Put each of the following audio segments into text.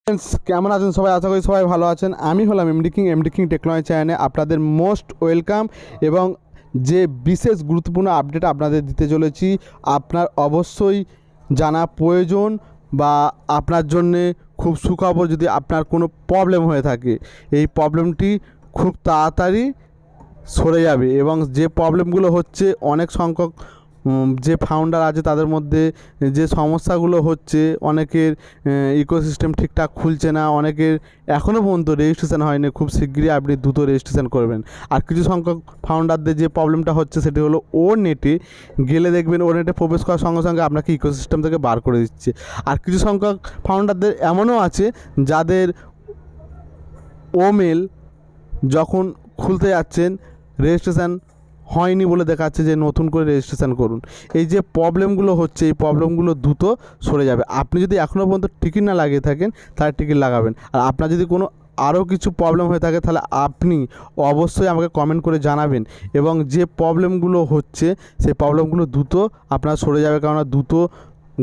Friends, কেমন আছেন সবাই? আশা করি সবাই ভালো আছেন। আমি হলাম এমডি কিং টেকনোলজি চ্যানেলে আপনাদের মোস্ট ওয়েলকাম এবং যে বিশেষ গুরুত্বপূর্ণ আপডেট আপনাদের দিতে চলেছি আপনার অবশ্যই জানা প্রয়োজন বা আপনার জন্যে খুব সুখবর। যদি আপনার কোনো প্রবলেম হয়ে থাকে, এই প্রবলেমটি খুব তাড়াতাড়ি সরে যাবে এবং যে প্রবলেমগুলো হচ্ছে অনেক সংখ্যক যে ফাউন্ডার আছে তাদের মধ্যে যে সমস্যাগুলো হচ্ছে, অনেকের ইকোসিস্টেম ঠিকঠাক খুলছে না, অনেকের এখনও পর্যন্ত রেজিস্ট্রেশন হয়নি। খুব শীঘ্রই আপনি দ্রুত রেজিস্ট্রেশন করবেন। আর কিছু সংখ্যক ফাউন্ডারদের যে প্রবলেমটা হচ্ছে সেটি হলো ও নেটে গেলে দেখবেন ও নেটে প্রবেশ করার সঙ্গে সঙ্গে আপনাকে ইকোসিস্টেম থেকে বার করে দিচ্ছে। আর কিছু সংখ্যক ফাউন্ডারদের এমনও আছে যাদের ও মেল যখন খুলতে যাচ্ছেন রেজিস্ট্রেশন হয়নি বলে দেখাচ্ছে যে নতুন করে রেজিস্ট্রেশন করুন। এই যে প্রবলেমগুলো হচ্ছে, এই প্রবলেমগুলো দ্রুত সরে যাবে। আপনি যদি এখনও পর্যন্ত টিকিট না লাগিয়ে থাকেন তাহলে টিকিট লাগাবেন। আর আপনার যদি কোনো আরও কিছু প্রবলেম হয়ে থাকে তাহলে আপনি অবশ্যই আমাকে কমেন্ট করে জানাবেন এবং যে প্রবলেমগুলো হচ্ছে সেই প্রবলেমগুলো দ্রুত আপনার সরে যাবে। কারণ দ্রুত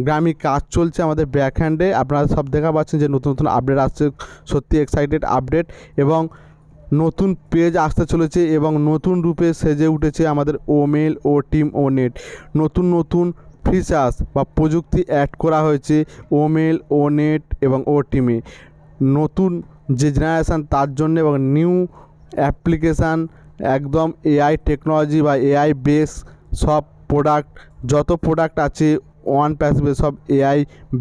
গ্রামীণ কাজ চলছে আমাদের ব্যাক হ্যান্ডে। আপনারা সব দেখা পাচ্ছেন যে নতুন নতুন আপডেট আসছে, সত্যি এক্সাইটেড আপডেট এবং নতুন পেজ আসতে চলেছে এবং নতুন রূপে সেজে উঠেছে আমাদের ও মেল, ও টিম, ও নেট। নতুন নতুন ফিচার্স বা প্রযুক্তি অ্যাড করা হয়েছে ও মেল, ও নেট এবং ও টিমে। নতুন যে জেনারেশান তার জন্য এবং নিউ অ্যাপ্লিকেশান, একদম এআই টেকনোলজি বা এআই বেস সব প্রোডাক্ট, যত প্রোডাক্ট আছে ONPASSIVE সব এআই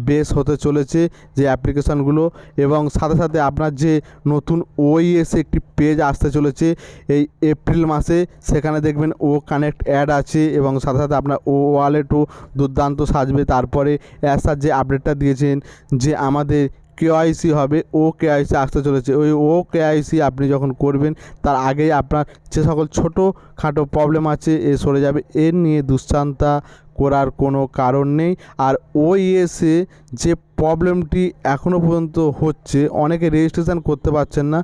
বেস হতে চলেছে যে অ্যাপ্লিকেশানগুলো। এবং সাথে সাথে আপনার যে নতুন ওইএসে একটি পেজ আসতে চলেছে এই এপ্রিল মাসে, সেখানে দেখবেন ও কানেক্ট অ্যাড আছে এবং সাথে সাথে আপনার ও ওয়ালেটও দুর্দান্ত সাজবে। তারপরে অ্যাসার যে আপডেটটা দিয়েছেন যে আমাদের কেওয়াইসি হবে, ও কেওয়াইসি আসতে চলেছে। ওই ও কেওয়াইসি আপনি যখন করবেন তার আগেই আপনার যে সকল ছোটোখাটো প্রবলেম আছে এ সরে যাবে। এর নিয়ে দুশ্চিন্তা করার কোনো কারণ নেই। আর ওইএসে যে প্রবলেমটি এখনও পর্যন্ত হচ্ছে, অনেকে রেজিস্ট্রেশন করতে পারছেন না,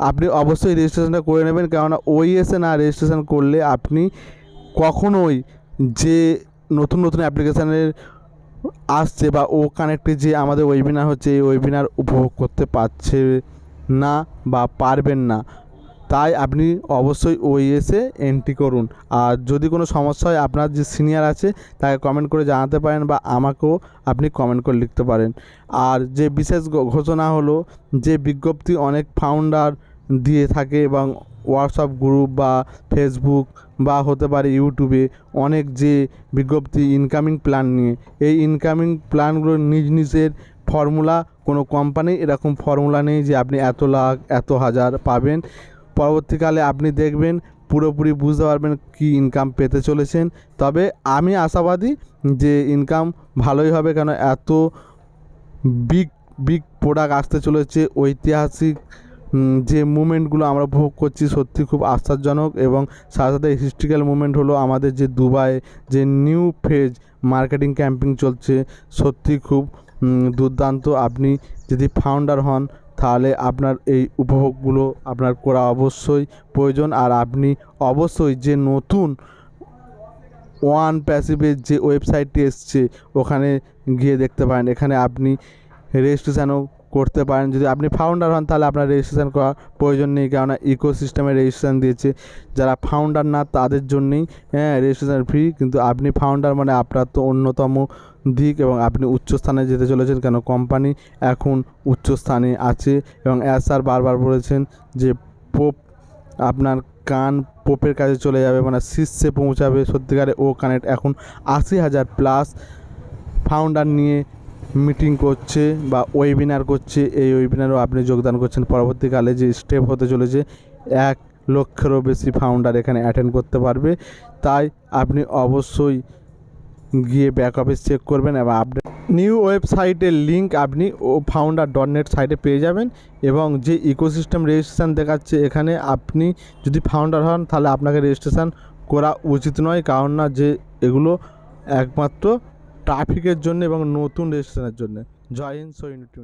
আপনি অবশ্যই রেজিস্ট্রেশনটা করে নেবেন। কেননা ওইএসে না রেজিস্ট্রেশন করলে আপনি কখনোই যে নতুন নতুন অ্যাপ্লিকেশানের আসছে বা ও কানেক্টে যে আমাদের ওয়েবিনার হচ্ছে এই ওয়েবিনার উপভোগ করতে পারছে না বা পারবেন না। তাই আপনি অবশ্যই ওইএসে এন্ট্রি করুন। আর যদি কোনো সমস্যা হয় আপনার যে সিনিয়র আছে তাকে কমেন্ট করে জানাতে পারেন বা আমাকেও আপনি কমেন্ট করে লিখতে পারেন। আর যে বিশেষ ঘোষণা হলো, যে বিজ্ঞপ্তি অনেক ফাউন্ডার দিয়ে থাকে এবং হোয়াটসঅ্যাপ গ্রুপ বা ফেসবুক বা হতে পারে ইউটিউবে অনেক যে বিজ্ঞপ্তি ইনকামিং প্ল্যান নিয়ে, এই ইনকামিং প্ল্যানগুলো নিজ নিজের ফর্মুলা, কোনো কোম্পানি এরকম ফর্মুলা নেই যে আপনি এত লাখ এত হাজার পাবেন। পরবর্তীকালে আপনি দেখবেন পুরোপুরি বুঝতে পারবেন কি ইনকাম পেতে চলেছেন। তবে আমি আশাবাদী যে ইনকাম ভালোই হবে, কেন এত বিগ প্রোডাক্ট আসতে চলেছে। ঐতিহাসিক যে মুভমেন্টগুলো আমরা উপভোগ করছি সত্যি খুব আশ্চর্যজনক। এবং সাথে সাথে হিস্ট্রিক্যাল মুভমেন্ট হলো আমাদের যে দুবাই যে নিউ ফেজ মার্কেটিং ক্যাম্পিং চলছে, সত্যি খুব দুর্দান্ত। আপনি যদি ফাউন্ডার হন তাহলে আপনার এই উপভোগগুলো আপনার করা অবশ্যই প্রয়োজন। আর আপনি অবশ্যই যে নতুন ONPASSIVEর যে ওয়েবসাইটটি এসছে ওখানে গিয়ে দেখতে পারেন। এখানে আপনি রেজিস্ট্রেশনও করতে পারেন। যদি আপনি ফাউন্ডার হন তাহলে আপনার রেজিস্ট্রেশন করার প্রয়োজন নেই, কেননা ইকোসিস্টেমে রেজিস্ট্রেশন দিয়েছে। যারা ফাউন্ডার না তাদের জন্যেই রেজিস্ট্রেশন ফ্রি, কিন্তু আপনি ফাউন্ডার মানে আপনার তো অন্যতম দিক এবং আপনি উচ্চস্থানে যেতে চলেছেন, কেন কোম্পানি এখন উচ্চস্থানে আছে। এবং স্যার বারবার বলেছেন যে পোপ আপনার কান পোপের কাছে চলে যাবে, মানে শীর্ষে পৌঁছাবে। সত্যিকারে ও কানেক্ট এখন 80,000 প্লাস ফাউন্ডার নিয়ে মিটিং করছে বা ওয়েবিনার করছে। এই ওয়েবিনারও আপনি যোগদান করছেন। পরবর্তীকালে যে স্টেপ হতে চলেছে 1 লক্ষেরও বেশি ফাউন্ডার এখানে অ্যাটেন্ড করতে পারবে। তাই আপনি অবশ্যই গিয়ে ব্যাক অফিস চেক করবেন এবং আপডেট নিউ ওয়েবসাইটের লিঙ্ক আপনি founder.net সাইটে পেয়ে যাবেন। এবং যে ইকোসিস্টেম রেজিস্ট্রেশন দেখাচ্ছে এখানে আপনি যদি ফাউন্ডার হন তাহলে আপনাকে রেজিস্ট্রেশন করা উচিত নয়, কারণ না যে এগুলো একমাত্র ট্রাফিকের জন্য এবং নতুন রেজিস্ট্রেশনের জন্য। জয় হিন্দ। So unit.